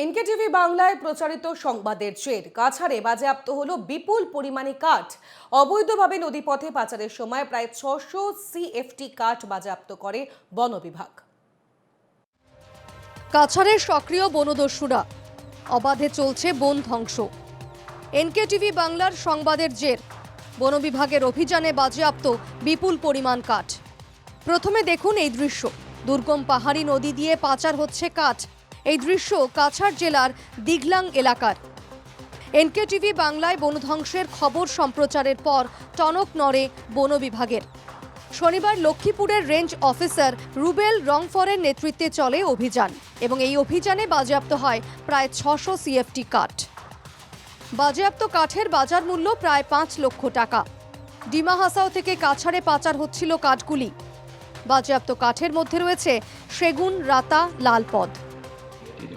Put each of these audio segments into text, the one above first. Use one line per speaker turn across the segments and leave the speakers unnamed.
NKTV বাংলায় প্রচারিত সংবাদের জের কাছাড়ে বাজেয়াপ্ত হলো বিপুল পরিমাণে কাঠ। অবৈধভাবে নদীপথে পাচারের সময় প্রায় ৬০০ সিএফটি কাঠ বাজেয়াপ্ত করে বন বিভাগ।
কাছাড়ের সক্রিয় বনদস্যুরা, অবাধে চলছে বন ধ্বংস। এনকেটিভি বাংলার সংবাদের জের, বন বিভাগের অভিযানে বাজেয়াপ্ত বিপুল পরিমাণ কাঠ। প্রথমে দেখুন এই দৃশ্য, দুর্গম পাহাড়ি নদী দিয়ে পাচার হচ্ছে কাঠ। এই দৃশ্য কাছাড় জেলার দিঘলাং এলাকার। এনকেটিভি বাংলায় বনধ্বংসের খবর সম্প্রচারের পর টনক নড়ে বন বিভাগের। শনিবার লক্ষ্মীপুরের রেঞ্জ অফিসার রুবেল রংফরের নেতৃত্বে চলে অভিযান এবং এই অভিযানে বাজেয়াপ্ত হয় প্রায় ৬০০ সিএফটি কাঠ। বাজেয়াপ্ত কাঠের বাজার মূল্য প্রায় ৫ লক্ষ টাকা। ডিমা হাসাও থেকে কাছাড়ে পাচার হচ্ছিল কাঠগুলি। বাজেয়াপ্ত কাঠের মধ্যে রয়েছে সেগুন, রাতা, লালপদ।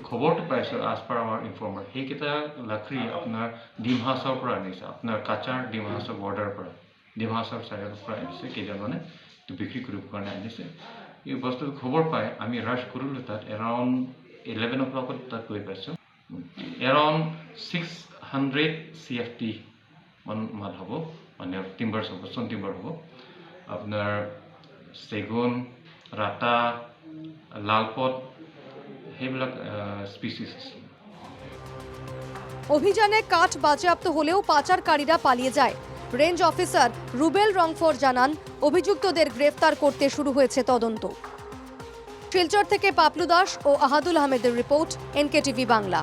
খবৰটো পাইছোঁ আজ পাৰ আমাৰ ইনফৰ্মাৰ সেইকেইটা লাকড়ি আপোনাৰ ডিমা হাছাওৰ পৰা আনিছে, আপোনাৰ কাছাৰ ডিমা হাছাও বৰ্ডাৰৰ পৰা, ডিমা হাছাওৰ চাইডৰ পৰা আনিছে। কেইজনমানে বিক্ৰী কৰিবৰ কাৰণে আনিছে। এই বস্তুটো খবৰ পাই আমি ৰাছ কৰিলোঁ। তাত এৰাউণ্ড 11 o'clock তাত গৈ পাইছোঁ। এৰাউণ্ড 600 CFT মান মাল হ'ব, মানে টিম্বাৰ্ছ হ'ব, চন টিম্বাৰ হ'ব। আপোনাৰ চেগুন, ৰাতা, লালপদ সেইবিলাক স্পিচিছ আছে।
অভিযানে কাঠ বাজেয়াপ্ত হলেও পাচারকারীরা পালিয়ে যায়। রেঞ্জ অফিসার রুবেল রংফর জানান, অভিযুক্তদের গ্রেফতার করতে শুরু হয়েছে তদন্ত। শিলচর থেকে পাপলু দাস ও আহাদুল আহমেদের রিপোর্ট, এনকেটিভি বাংলা।